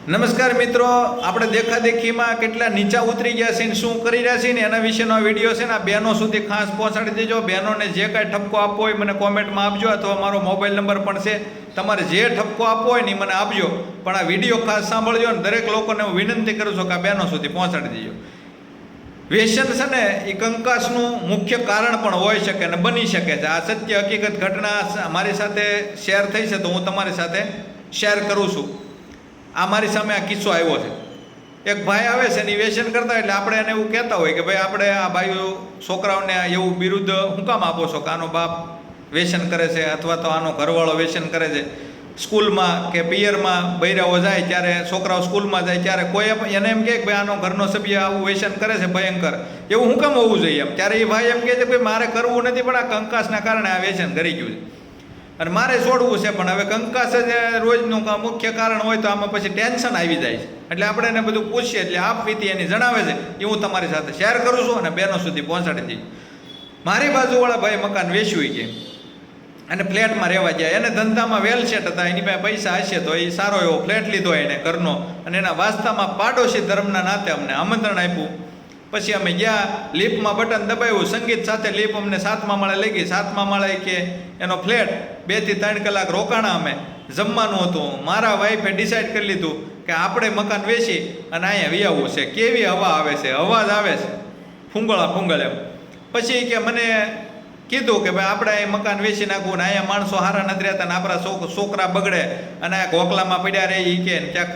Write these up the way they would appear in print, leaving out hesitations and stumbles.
નમસ્કાર મિત્રો, આપણે દેખાદેખીમાં કેટલા નીચા ઉતરી ગયા છે ને શું કરી રહ્યા છીએ ને એના વિશેનો વિડીયો છે ને આ બહેનો સુધી ખાસ પહોંચાડી દેજો. બહેનોને જે કાંઈ ઠપકો આપવો હોય મને કોમેન્ટમાં આપજો, અથવા મારો મોબાઈલ નંબર પણ છે, તમારે જે ઠપકો આપવો હોય ને એ મને આપજો. પણ આ વિડીયો ખાસ સાંભળજો અને દરેક લોકોને હું વિનંતી કરું છું કે આ બહેનો સુધી પહોંચાડી દેજો. વ્યસન છે ને એ કંકાસનું મુખ્ય કારણ પણ હોઈ શકે અને બની શકે છે. આ સત્ય હકીકત ઘટના મારી સાથે શેર થઈ છે તો હું તમારી સાથે શેર કરું છું. આ મારી સામે આ કિસ્સો આવ્યો છે. એક ભાઈ આવે છે ને એ વ્યસન કરતા, એટલે આપણે એને એવું કહેતા હોય કે ભાઈ આપણે આ ભાઈઓ છોકરાઓને એવું બિરુદ્ધ શું કામ આપો છો કે આનો બાપ વ્યસન કરે છે અથવા તો આનો ઘરવાળો વ્યસન કરે છે. સ્કૂલમાં કે પિયરમાં બૈરાઓ જાય ત્યારે, છોકરાઓ સ્કૂલમાં જાય ત્યારે કોઈ એને એમ કહે કે ભાઈ આનો ઘરનો સભ્ય આવું વ્યસન કરે છે ભયંકર, એવું શું કામ હોવું જોઈએ એમ. ત્યારે એ ભાઈ એમ કહે છે ભાઈ મારે કરવું નથી, પણ આ કંકાસના કારણે આ વ્યસન કરી ગયું છે અને મારે છોડવું છે. પણ હવે કંકાસ જ રોજનું મુખ્ય કારણ હોય તો આમાં પછી ટેન્શન આવી જાય છે. એટલે આપણે એને બધું પૂછીએ એટલે આપવીતી એની જણાવે છે એ હું તમારી સાથે શેર કરું છું અને બહેનો સુધી પહોંચાડી દઈએ. મારી બાજુવાળા ભાઈ મકાન વેચ્યું કે અને ફ્લેટમાં રહેવા ગયા. એને ધંધામાં વેલ સેટ હતા, એની પાસે પૈસા હશે તો એ સારો એવો ફ્લેટ લીધો એને ઘરનો, અને એના વાસ્તામાં પાડોશી ધર્મના નાતે અમને આમંત્રણ આપ્યું. પછી અમે ગયા, લિફ્ટમાં બટન દબાવ્યું, સંગીત સાથે લિફ્ટ અમને 7મા માળે લઈ ગઈ. 7મા માળે કે એનો ફ્લેટ 2 થી 3 કલાક રોકાણા અમે. જમવાનું હતું. મારા વાઈફે ડિસાઈડ કરી લીધું કે આપણે મકાન વેચી અને અહીંયા વિયાવવું છે. કેવી હવા આવે છે, અવાજ આવે છે ફૂંગળા ફૂંગળ એમ. પછી કે મને કીધું કે ભાઈ આપણે અહીં મકાન વેચી નાખવું ને અહીંયા માણસો હારા નથી રહેતા ને આપણા છોકરા બગડે અને આ ગોખલામાં પડ્યા રહે એ કે ક્યાંક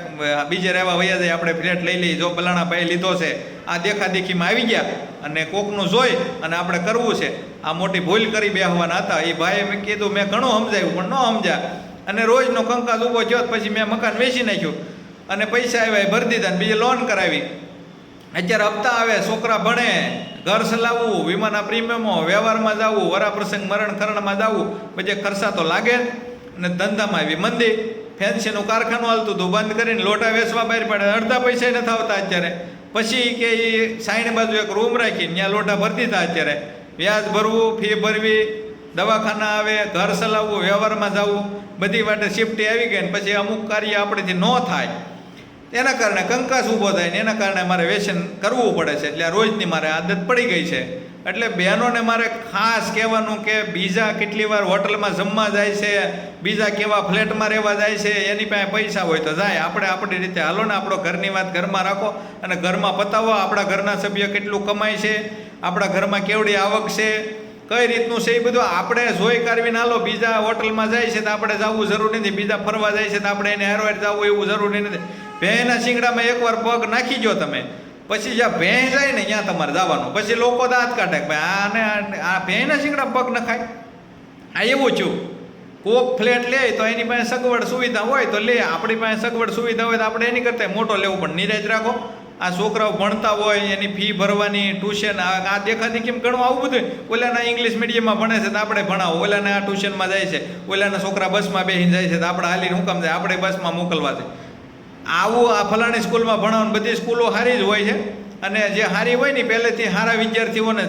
બીજે રહેવા વયા જાય, આપણે ફ્લેટ લઈ લઈએ. જો બલાણા ભાઈ લીધો છે, આ દેખાદેખીમાં આવી ગયા અને કોકનું જોઈ અને આપણે કરવું છે, આ મોટી ભૂલ કરી બેહવાના હતા. એ ભાઈએ મેં કીધું, મેં ઘણું સમજાવ્યું પણ ન સમજ્યા અને રોજનો કંકાસ ઊભો થયો. પછી મેં મકાન વેચી નાખ્યું અને પૈસા આવ્યા એ ભરી દીધા અને બીજી લોન કરાવી. અત્યારે હપ્તા આવે, છોકરા ભણે, ઘર ચલાવવું, વીમાના પ્રીમિયમો, વ્યવહારમાં જવું, વરા પ્રસંગ મરણ ખરણમાં જવું, બધે ખર્ચા તો લાગે. અને ધંધામાં આવી મંદી. ફેન્સીનું કારખાનું હાલતું હતું, બંધ કરીને લોટા વેચવા બહાર પડે, અડધા પૈસા નથી આવતા અત્યારે. પછી કે એ સાઈડ બાજુ એક રૂમ રાખીને ત્યાં લોટા ભરતી હતા. અત્યારે વ્યાજ ભરવું, ફી ભરવી, દવાખાના આવે, ઘર ચલાવવું, વ્યવહારમાં જવું, બધી વાટે શિફ્ટી આવી ગઈ ને પછી અમુક કાર્ય આપણેથી ન થાય એના કારણે કંકાસ ઊભો થાય ને એના કારણે મારે વ્યસન કરવું પડે છે. એટલે આ રોજની મારે આદત પડી ગઈ છે. એટલે બહેનોને મારે ખાસ કહેવાનું કે બીજા કેટલી વાર હોટલમાં જમવા જાય છે, બીજા કેવા ફ્લેટમાં રહેવા જાય છે, એની પાસે પૈસા હોય તો જાય. આપણે આપણી રીતે હાલો ને, આપણો ઘરની વાત ઘરમાં રાખો અને ઘરમાં પતાવો. આપણા ઘરના સભ્ય કેટલું કમાય છે, આપણા ઘરમાં કેવડી આવક છે, કઈ રીતનું છે, એ બધું આપણે જોઈ કાઢવીને હાલો. બીજા હોટલમાં જાય છે તો આપણે જવું જરૂરી નથી, બીજા ફરવા જાય છે તો આપણે એને હારવાર જવું એવું જરૂરી નથી. ભેંના શિંગડામાં એકવાર પગ નાખી ગયો તમે, પછી જ્યાં ભેં જાય ને ત્યાં તમારે જવાનું. પછી લોકો દાંત કાઢે કે ભાઈ આને આ ભેંના શિંગડા પગ નખાય. આ એવું છું, કોક ફ્લેટ લે તો એની પાસે સગવડ સુવિધા હોય તો લે, આપણી પાસે સગવડ સુવિધા હોય તો આપણે એની કરતાં મોટો લેવું. પણ નિરાજ રાખો. આ છોકરાઓ ભણતા હોય, એની ફી ભરવાની, ટ્યુશન, આ દેખાતી કેમ ઘણું આવું બધું. ઓલાના ઇંગ્લિશ મીડિયમમાં ભણે છે તો આપણે ભણાવો, ઓલાને આ ટ્યુશનમાં જાય છે, ઓલાના છોકરા બસમાં બેસીને જાય છે તો આપણે હાલીને હુકમ જાય, આપણે બસમાં મોકલવા છે. આવું આ ફલાણી સ્કૂલમાં ભણાવવાનું, બધી સ્કૂલો સારી જ હોય છે અને જે સારી હોય ને પહેલેથી સારા વિદ્યાર્થીઓને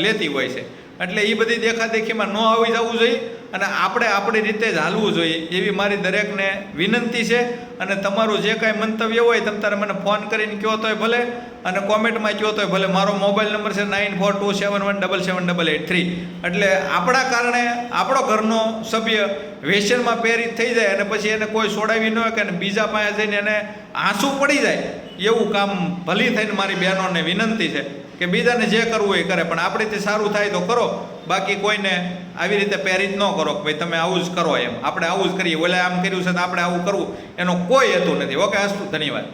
લેતી હોય છે. એટલે એ બધી દેખાદેખીમાં ન આવી જવું જોઈએ અને આપણે આપણી રીતે જ હાલવું જોઈએ એવી મારી દરેકને વિનંતી છે. અને તમારું જે કાંઈ મંતવ્ય હોય તમે તારે મને ફોન કરીને કહો તોય ભલે અને કોમેન્ટમાં કહો તોય ભલે. મારો મોબાઈલ નંબર છે 9427177883. એટલે આપણા કારણે આપણો ઘરનો સભ્ય વ્યસનમાં પ્રેરિત થઈ જાય અને પછી એને કોઈ છોડાવી ન હોય કે બીજા પાસે જઈને એને આંસુ પડી જાય એવું કામ ભલી થઈને મારી બહેનોને વિનંતી છે કે બીજાને જે કરવું હોય એ કરે, પણ આપણેથી સારું થાય તો કરો. બાકી કોઈને આવી રીતે પ્રેરિત ન કરો કે ભાઈ તમે આવું જ કરો એમ, આપણે આવું જ કરીએ, ઓલા આમ કર્યું છે તો આપણે આવું કરવું, એનો કોઈ હેતુ નથી. ઓકે, અસ્તુ, ધન્યવાદ.